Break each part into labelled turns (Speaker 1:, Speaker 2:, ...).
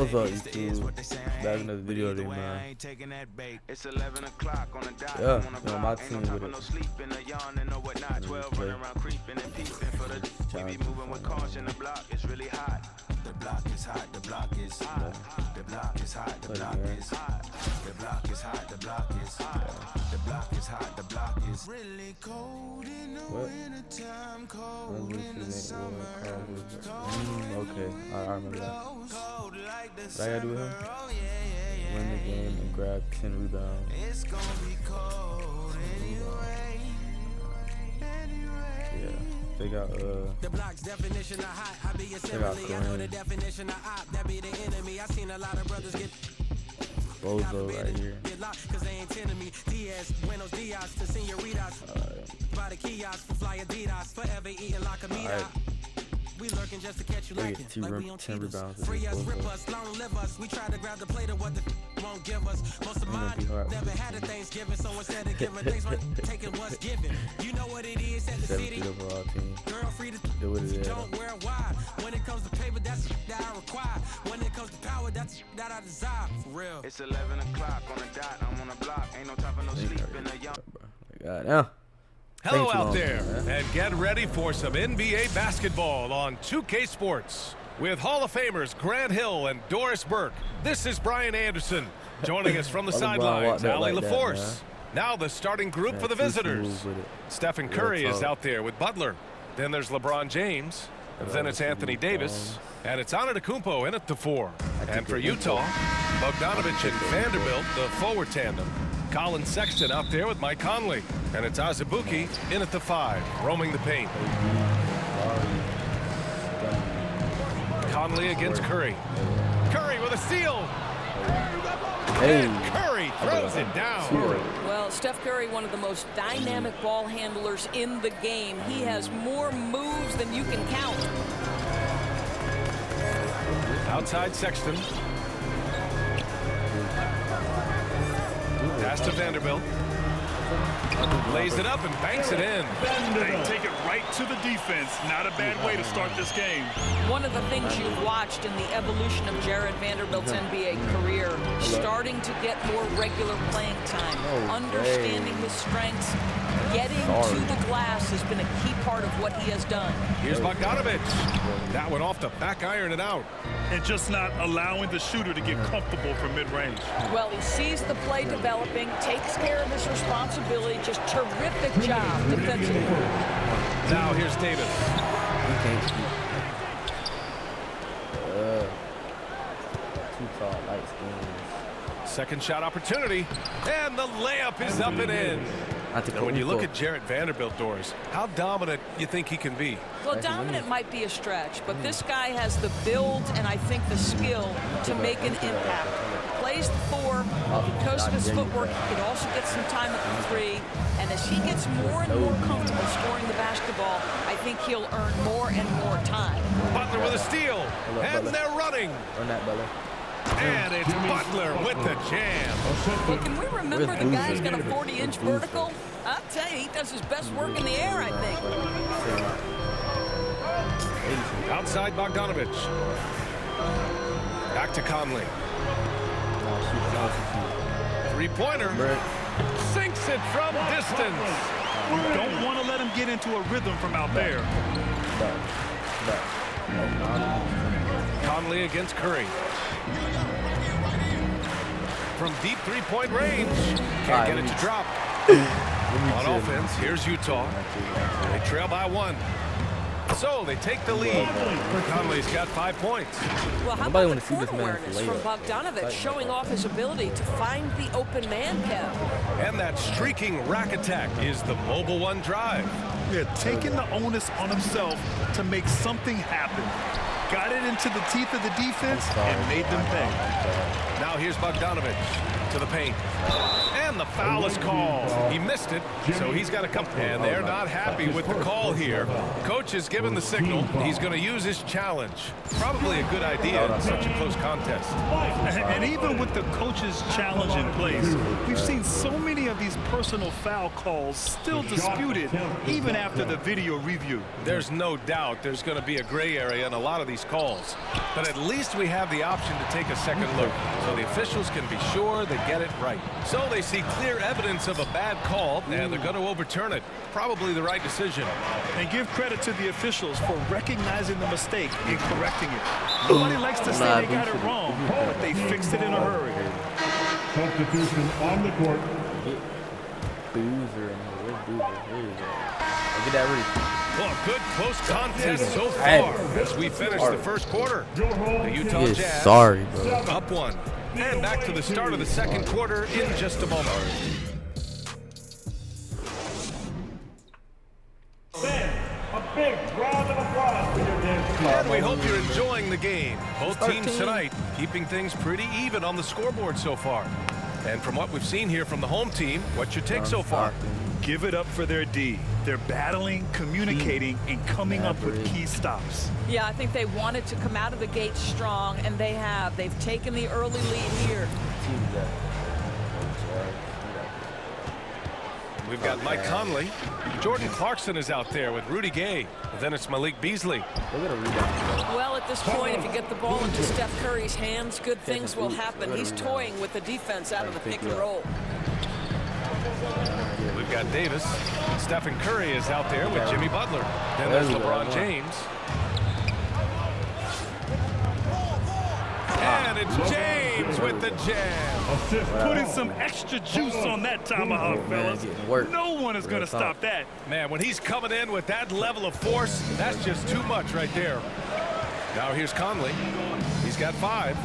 Speaker 1: What's up, YouTube? Back another video today, man. Yeah, you know, my team with it.
Speaker 2: The block is hot, the block is hot. The block is hot, the block is hot. The block is hot, the block is hot. The block is hot, the block is really cold in the winter time, cold in the summer.
Speaker 1: Okay, I remember that. What I gotta do with him? Win the game and grab 10 rebounds.
Speaker 2: It's gonna be cold anyway.
Speaker 1: Yeah. They got
Speaker 3: the block's definition of hot. I be a simile. I know the definition of op. That be the enemy. I seen a lot of brothers get
Speaker 1: Bozo right here.
Speaker 3: Cause they ain't tending me. Diaz, Buenos Dias to senoritas. By the kiosk for fly Adidas. Forever eating like a meat. We lurking just to catch you lacking. Like we on cheaters. Free us, rip us, long live us. We try to grab the plate of what the won't give us. Most of mine never had a Thanksgiving, so instead of giving thanks, we're taking what's given. You know what it is at the city. Girl free to do what it is. Don't wear wide. When it comes to paper, that's that I require. When it comes to power, that's that I desire. For real.
Speaker 2: It's 11 o'clock on the dot. I'm on the block. Ain't no time for no sleep in the young.
Speaker 1: God, now.
Speaker 4: Hello out there, and get ready for some NBA basketball on 2K Sports. With Hall of Famers Grant Hill and Doris Burke, this is Brian Anderson. Joining us from the sidelines, Allie LaForce. Now the starting group for the visitors. Stephen Curry is out there with Butler. Then there's LeBron James. Then it's Anthony Davis. And it's Antetokounmpo in at the 4. And for Utah, Bogdanovich and Vanderbilt, the forward tandem. Colin Sexton out there with Mike Conley. And it's Azubuike in at the 5, roaming the paint. Conley against Curry. Curry with a steal. And Curry throws it down.
Speaker 5: Well, Steph Curry, one of the most dynamic ball handlers in the game. He has more moves than you can count.
Speaker 4: Outside Sexton. Pass to Vanderbilt. Lays it up and banks it in.
Speaker 6: They take it right to the defense. Not a bad way to start this game.
Speaker 5: One of the things you've watched in the evolution of Jared Vanderbilt's NBA career, starting to get more regular playing time, understanding his strengths, getting to the glass has been a key part of what he has done.
Speaker 4: Here's Bogdanovich. That one off the back iron and out.
Speaker 6: And just not allowing the shooter to get comfortable from mid-range.
Speaker 5: Well, he sees the play developing, takes care of his responsibility. Just terrific job defensively.
Speaker 4: Now here's Davis.
Speaker 1: Too tall, light skin.
Speaker 4: Second shot opportunity, and the layup is up and in. And when you look at Jarrett Vanderbilt, Doris, how dominant you think he can be?
Speaker 5: Well, dominant might be a stretch, but this guy has the build and I think the skill to make an impact. Plays the 4, because of his footwork, he can also get some time at the 3. And as he gets more and more comfortable scoring the basketball, I think he'll earn more and more time.
Speaker 4: Butler with a steal, and they're running.
Speaker 1: Run that, Butler.
Speaker 4: And it's Butler with the jam.
Speaker 5: Well, can we remember the guy's got a 40-inch vertical? I'll tell you, he does his best work in the air, I think.
Speaker 4: Outside Bogdanovich. Back to Conley. Three-pointer. Sinks it from distance.
Speaker 6: Don't want to let him get into a rhythm from out there.
Speaker 4: Conley against Curry. From deep three-point range. Can't get it to drop. On offense, here's Utah. They trail by 1. So they take the lead. Conley's got 5 points.
Speaker 5: Well, how about the court awareness from Bogdanovich, showing off his ability to find the open man, Kev.
Speaker 4: And that streaking rack attack is the Mobile One drive.
Speaker 6: Yeah, taking the onus on himself to make something happen. Got it into the teeth of the defense and made them pay.
Speaker 4: Now here's Bogdanovich to the paint. And And the foul is called. He missed it, so he's got to come. And they're not happy with the call here. Coach has given the signal. He's going to use his challenge. Probably a good idea in such a close contest.
Speaker 6: And even with the coach's challenge in place, we've seen so many of these personal foul calls still disputed even after the video review.
Speaker 4: There's no doubt there's going to be a gray area in a lot of these calls. But at least we have the option to take a second look, so the officials can be sure they get it right. So they see clear evidence of a bad call, and they're going to overturn it. Probably the right decision.
Speaker 6: And give credit to the officials for recognizing the mistake and correcting it. Nobody likes to say they got it wrong, but they fixed it in a hurry.
Speaker 7: Substitution on the court.
Speaker 1: Boozer in here. Where's Boozer? Here you go. Get that ready.
Speaker 4: Well, good close contest so far as we finish the first quarter. The Utah Jazz
Speaker 1: sorry, bro.
Speaker 4: up one. And back to the start of the second quarter in just a moment.
Speaker 7: A big round of applause for your dance.
Speaker 4: And we hope you're enjoying the game. Both teams tonight keeping things pretty even on the scoreboard so far. And from what we've seen here from the home team, what's your take so far?
Speaker 6: Give it up for their D. They're battling, communicating, and coming up with key stops.
Speaker 5: Yeah, I think they wanted to come out of the gate strong, and they have. They've taken the early lead here.
Speaker 4: We've got Mike Conley. Jordan Clarkson is out there with Rudy Gay. And then it's Malik Beasley.
Speaker 5: Well, at this point, if you get the ball into Steph Curry's hands, good things will happen. He's toying with the defense out of the pick and roll.
Speaker 4: We've got Davis. Stephen Curry is out there with Jimmy Butler. Then there's LeBron James. And it's James with the jam.
Speaker 6: Putting some extra juice on that tomahawk, fellas. No one is going to stop that.
Speaker 4: Man, when he's coming in with that level of force, that's just too much right there. Now here's Conley. He's got 5.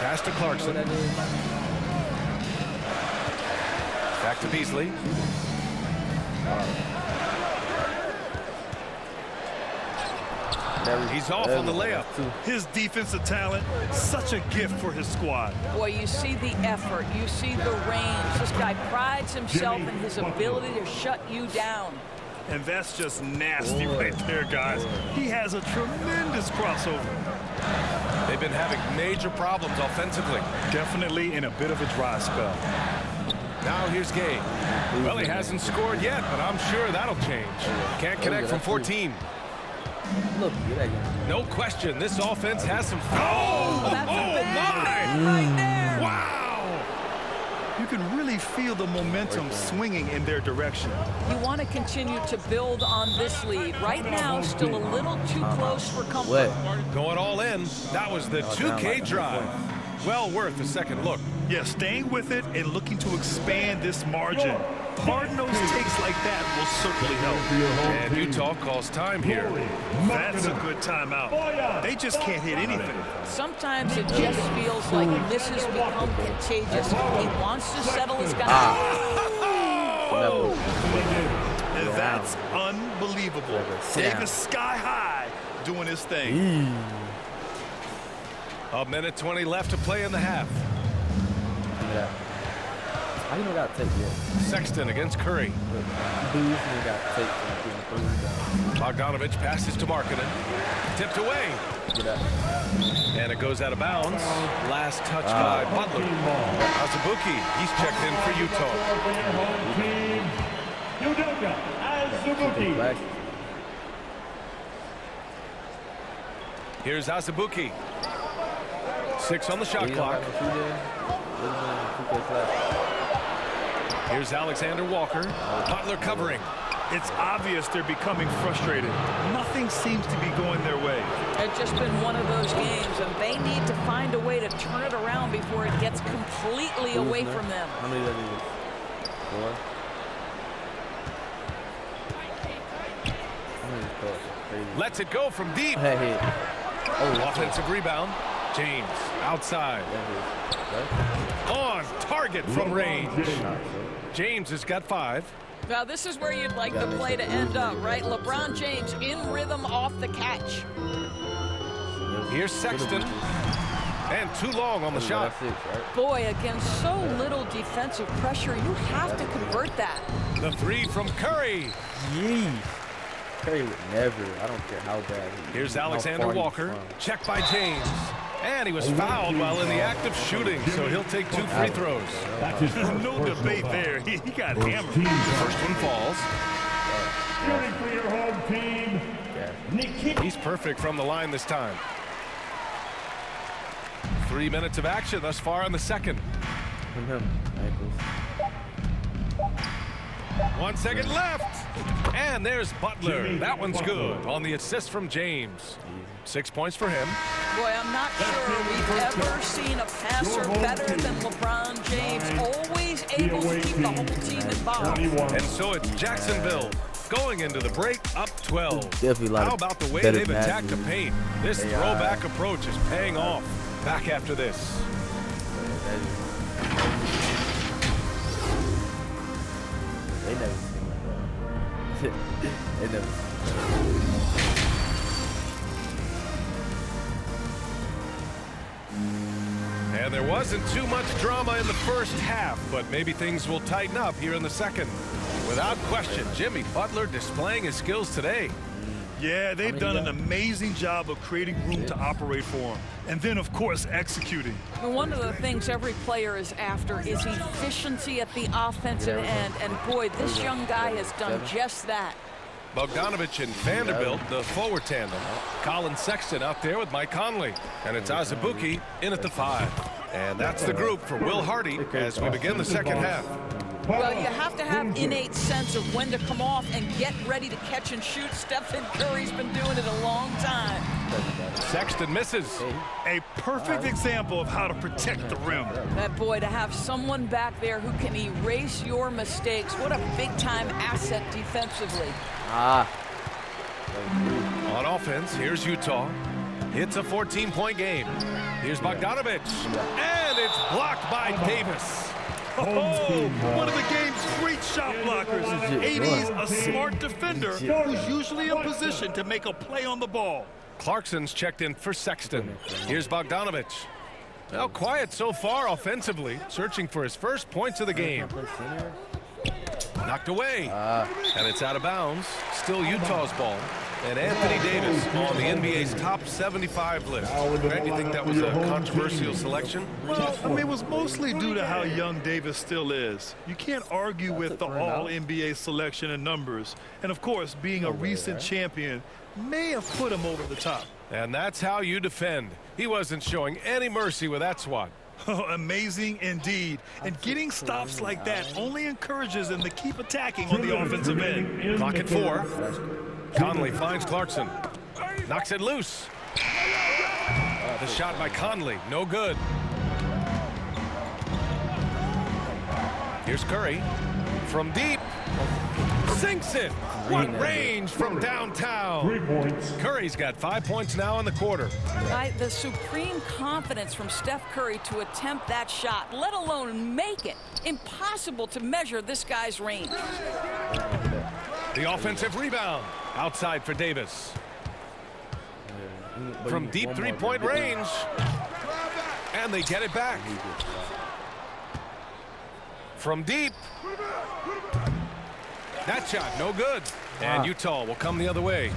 Speaker 4: Pass to Clarkson. Back to Beasley. He's off on the layup.
Speaker 6: His defensive talent, such a gift for his squad.
Speaker 5: Boy, you see the effort. You see the range. This guy prides himself in his ability to shut you down.
Speaker 6: And that's just nasty right there, guys. He has a tremendous crossover.
Speaker 4: They've been having major problems offensively.
Speaker 6: Definitely in a bit of a dry spell.
Speaker 4: Now here's Gay. Well, he hasn't scored yet, but I'm sure that'll change. Can't connect from 14. No question, this offense has some. Oh,
Speaker 5: That's a bad
Speaker 4: my!
Speaker 5: right there.
Speaker 4: Wow!
Speaker 6: You can really feel the momentum swinging in their direction.
Speaker 5: You want to continue to build on this lead. Right now, still a little too close for comfort.
Speaker 4: Going all in. That was the 2K drive. Well worth a second look.
Speaker 6: Yeah, staying with it and looking to expand this margin. Hard-nosed takes like that will certainly help.
Speaker 4: And Utah calls time here.
Speaker 6: That's a good timeout. They just can't hit anything.
Speaker 5: Sometimes it just feels like misses become contagious. He wants to settle his guy.
Speaker 6: And that's unbelievable. Davis sky high doing his thing.
Speaker 4: A minute 20 left to play in the half.
Speaker 1: How you know got to take it?
Speaker 4: Sexton against Curry. Bogdanovich passes to Markkanen. Tipped away. And it goes out of bounds. Last touch by Butler. Azubuike, he's checked in for Utah.
Speaker 7: Azubuike.
Speaker 4: Here's Azubuike. 6 on the shot clock. Here's Alexander Walker. Butler covering.
Speaker 6: It's obvious they're becoming frustrated. Nothing seems to be going their way.
Speaker 5: It's just been one of those games, and they need to find a way to turn it around before it gets completely away from them.
Speaker 1: How many does he use? 4?
Speaker 4: Lets it go from deep. Offensive rebound. James outside. On target from range. James has got 5.
Speaker 5: Now, this is where you'd like the play to end up, right? LeBron James in rhythm off the catch.
Speaker 4: Here's Sexton. And too long on the shot.
Speaker 5: Boy, again, so little defensive pressure. You have to convert that.
Speaker 4: The three from Curry.
Speaker 1: Yeesh. Curry would never. I don't care how bad.
Speaker 4: Here's Alexander Walker. Checked by James. And he was fouled while in the act of shooting, so he'll take 2 free throws.
Speaker 6: No debate there. He got hammered.
Speaker 4: First one falls.
Speaker 7: Shooting for your home team, Nikki.
Speaker 4: He's perfect from the line this time. 3 minutes of action thus far in the second. 1 second left. And there's Butler. That one's good on the assist from James. 6 points for him.
Speaker 5: Boy, I'm not sure we've ever seen a passer better than LeBron James. Always able to keep the whole team involved.
Speaker 4: And so it's Jacksonville going into the break up 12.
Speaker 1: Definitely.
Speaker 4: How about the way they've attacked the paint? This throwback approach is paying off. Back after this.
Speaker 1: They never seen like that. They never.
Speaker 4: And there wasn't too much drama in the first half, but maybe things will tighten up here in the second. Without question, Jimmy Butler displaying his skills today.
Speaker 6: Yeah, they've done an amazing job of creating room to operate for him. And then, of course, executing.
Speaker 5: And one of the things every player is after is efficiency at the offensive end. And boy, this young guy has done just that.
Speaker 4: Bogdanovich and Vanderbilt, the forward tandem. Colin Sexton out there with Mike Conley. And it's Azubuike in at the 5. And that's the group for Will Hardy as we begin the second half.
Speaker 5: Well, you have to have innate sense of when to come off and get ready to catch and shoot. Stephen Curry's been doing it a long time.
Speaker 4: Sexton misses.
Speaker 6: A perfect example of how to protect the rim.
Speaker 5: That boy, to have someone back there who can erase your mistakes. What a big-time asset defensively.
Speaker 4: On offense, here's Utah. It's a 14-point game. Here's Bogdanovich. And it's blocked by Davis.
Speaker 6: Oh, one of the game's great shot blockers. AD's a smart defender who's usually in position to make a play on the ball.
Speaker 4: Clarkson's checked in for Sexton. Here's Bogdanovich. Well, quiet so far offensively, searching for his first points of the game. Knocked away. And it's out of bounds. Still Utah's ball. And Anthony Davis on the NBA's top 75 list. Grant, you think that was a controversial selection?
Speaker 6: Well, I mean, it was mostly due to how young Davis still is. You can't argue with the all-NBA selection and numbers. And, of course, being a recent champion may have put him over the top.
Speaker 4: And that's how you defend. He wasn't showing any mercy with that swat.
Speaker 6: Amazing indeed. And getting stops like that only encourages them to keep attacking on the offensive end.
Speaker 4: Clock at 4. Conley finds Clarkson. Knocks it loose. The shot by Conley, no good. Here's Curry. From deep. Sinks it. What range from downtown.
Speaker 7: 3 points.
Speaker 4: Curry's got 5 points now in the quarter.
Speaker 5: The supreme confidence from Steph Curry to attempt that shot, let alone make it. Impossible to measure this guy's range.
Speaker 4: The offensive rebound. Outside for Davis. From deep three-point range. And they get it back. From deep. That shot, no good. And Utah will come the other way.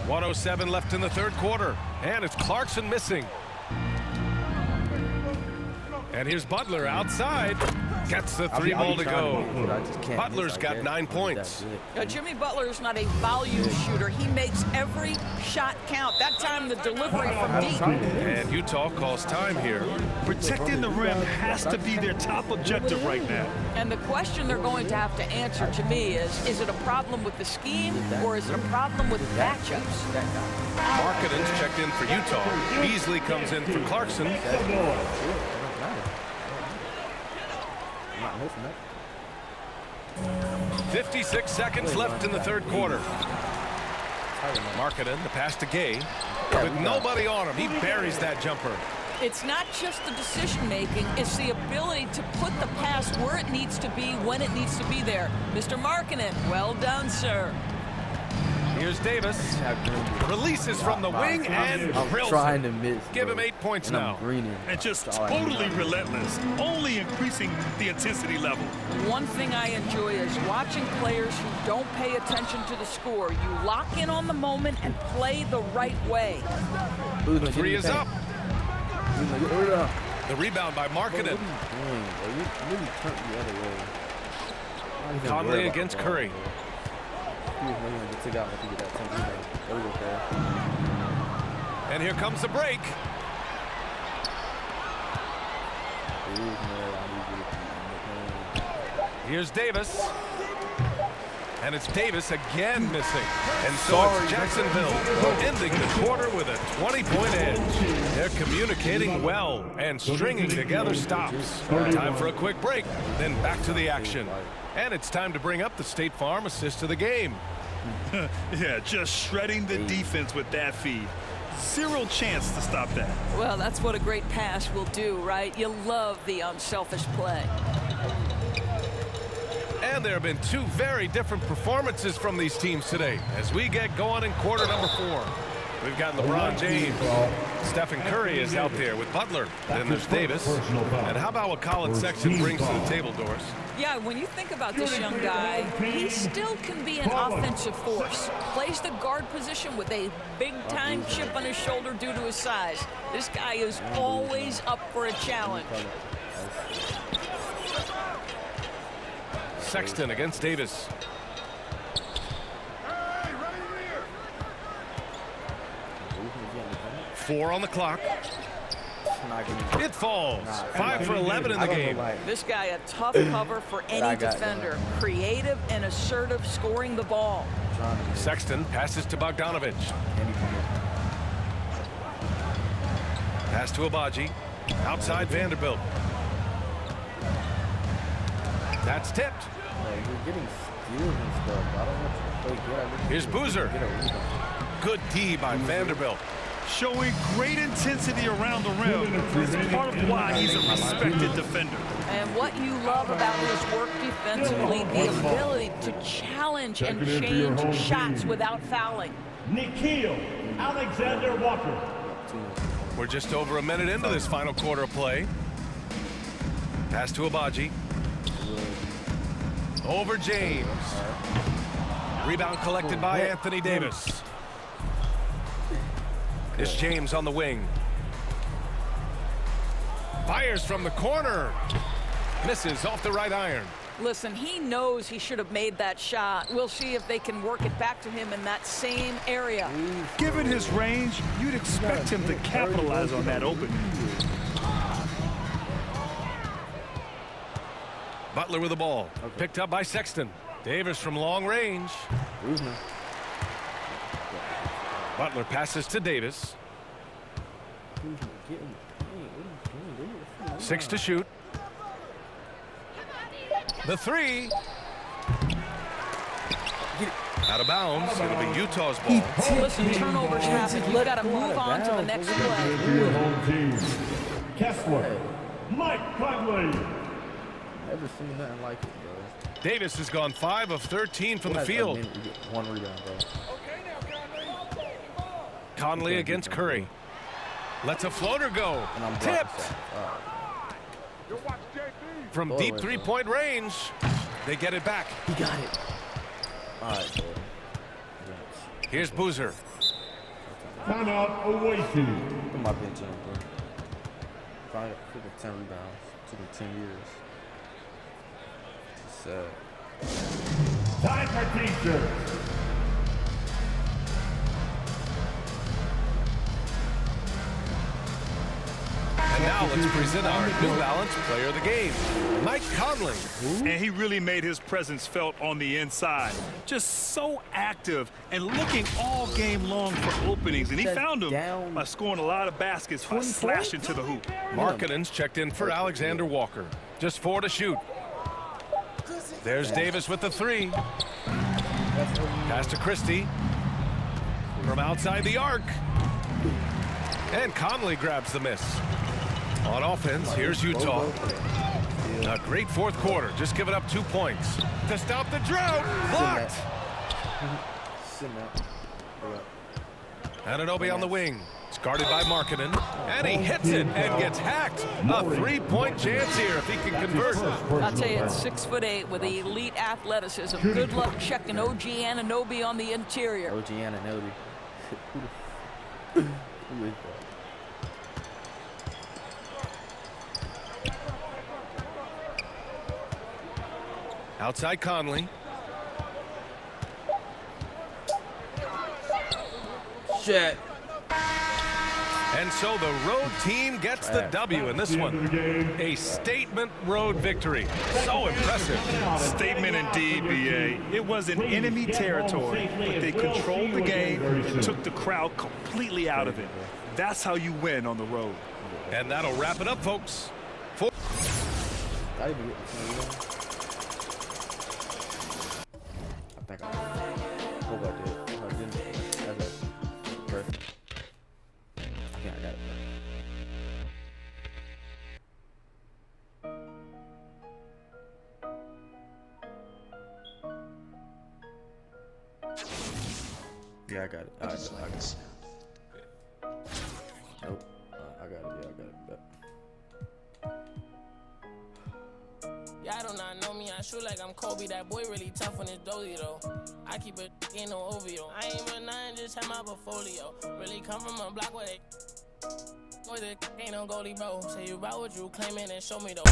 Speaker 4: 1:07 left in the third quarter. And it's Clarkson missing. And here's Butler outside. Gets the 3 ball to go. Butler's got 9 points.
Speaker 5: Jimmy Butler is not a volume shooter. He makes every shot count. That time the delivery from deep.
Speaker 4: And Utah calls time here.
Speaker 6: Protecting the rim has to be their top objective right now.
Speaker 5: And the question they're going to have to answer to me is it a problem with the scheme or is it a problem with matchups?
Speaker 4: Markkanen's checked in for Utah. Beasley comes in for Clarkson. 56 seconds left in the third quarter. Markkanen, the pass to Gay. With nobody on him, he buries that jumper.
Speaker 5: It's not just the decision-making, it's the ability to put the pass where it needs to be, when it needs to be there. Mr. Markkanen, well done, sir.
Speaker 4: Here's Davis. Releases from the wing and
Speaker 1: I'm
Speaker 4: drills
Speaker 1: trying
Speaker 4: it.
Speaker 1: to miss.
Speaker 4: Give
Speaker 1: bro.
Speaker 4: him 8 points
Speaker 1: And
Speaker 4: now.
Speaker 1: I'm greening.
Speaker 6: And just
Speaker 1: That's all I can
Speaker 6: totally
Speaker 1: do.
Speaker 6: relentless, only increasing the intensity level.
Speaker 5: One thing I enjoy is watching players who don't pay attention to the score. You lock in on the moment and play the right way.
Speaker 4: The three is up. The rebound by Markkanen. Conley against Curry. And here comes the break. Here's Davis. And it's Davis again missing. And so it's Jacksonville ending the quarter with a 20-point edge. They're communicating well and stringing together stops. Time for a quick break, then back to the action. And it's time to bring up the State Farm assist of the game.
Speaker 6: Yeah, just shredding the defense with that feed. Zero chance to stop that.
Speaker 5: Well, that's what a great pass will do, right? You love the unselfish play.
Speaker 4: And there have been two very different performances from these teams today as we get going in quarter number 4. We've got LeBron James. Stephen Curry is out there with Butler. Then there's Davis. And how about what Colin Sexton brings to the table, Doris?
Speaker 5: Yeah, when you think about this young guy, he still can be an offensive force. Plays the guard position with a big-time chip on his shoulder due to his size. This guy is always up for a challenge.
Speaker 4: Sexton against Davis. Four on the clock. It falls. 5 for 11 in the game.
Speaker 5: This guy a tough cover for any defender. Creative and assertive scoring the ball.
Speaker 4: Sexton passes to Bogdanovich. Pass to Abaji. Outside Vanderbilt. That's tipped. Here's Boozer. Good D by Vanderbilt.
Speaker 6: Showing great intensity around the rim is part of why he's a respected defender.
Speaker 5: And what you love about his work defensively, the ability to challenge and change shots without fouling.
Speaker 7: Nikhil Alexander Walker.
Speaker 4: We're just over a minute into this final quarter of play. Pass to Abaji. Over James. Rebound collected by Anthony Davis. It's James on the wing. Fires from the corner. Misses off the right iron.
Speaker 5: Listen, he knows he should have made that shot. We'll see if they can work it back to him in that same area.
Speaker 6: Given his range, you'd expect him to capitalize on that opening.
Speaker 4: Butler with the ball. Picked up by Sexton. Davis from long range. Butler passes to Davis. 6 to shoot. The three. Out of bounds. It'll be Utah's ball.
Speaker 5: Listen, turnovers happen. You've got to move on to the next play.
Speaker 7: For your home team, Kessler, Mike Conley.
Speaker 1: Never seen nothing like it, bro.
Speaker 4: Davis has gone 5 of 13 from the field.
Speaker 1: One rebound, bro.
Speaker 4: Conley against Curry. Lets a floater go. Tipped. From deep three-point range. They get it back.
Speaker 1: He got it. All right, bro.
Speaker 4: Here's Boozer.
Speaker 7: Timeout awaiting.
Speaker 1: Put my bench in, bro. Probably 10 rebounds. Took him 10 years. It's sad.
Speaker 7: Time for t-shirts.
Speaker 4: And now let's present our New Balance player of the game, Mike Conley.
Speaker 6: And he really made his presence felt on the inside. Just so active and looking all game long for openings. And he found them by scoring a lot of baskets by slashing to the hoop.
Speaker 4: Markkanen's checked in for Alexander Walker. Just 4 to shoot. There's Davis with the three. Pass to Christie. From outside the arc. And Conley grabs the miss. On offense, here's Utah. A great fourth quarter. Just giving up 2 points. To stop the drought. Blocked.
Speaker 1: sitting out.
Speaker 4: Anunoby on the wing. It's guarded by Markkanen. And he hits it and gets hacked. A 3-point chance here if he can convert.
Speaker 5: I'll tell you, at 6'8" with elite athleticism. Good luck checking OG Anunoby on the interior.
Speaker 1: OG Anunoby. Who is that?
Speaker 4: Outside Conley.
Speaker 1: Shit.
Speaker 4: And so the road team gets the W in this one. A statement road victory. So impressive.
Speaker 6: Statement indeed, BA. It was in enemy territory, but they controlled the game and took the crowd completely out of it. That's how you win on the road.
Speaker 4: And that'll wrap it up, folks.
Speaker 1: I think I hope I did. If I didn't, that's perfect. Yeah, I got it. Yeah, I got it. I got it. Nope. I got it. Yeah, I got it.
Speaker 8: Y'all do not know me, I shoot like I'm Kobe. That boy really tough on his dozy though. I keep it in no OVO. I ain't with nothing, just have my portfolio. Really come from a block where they boy, that ain't no goalie, bro. Say you about what you claiming and show me though.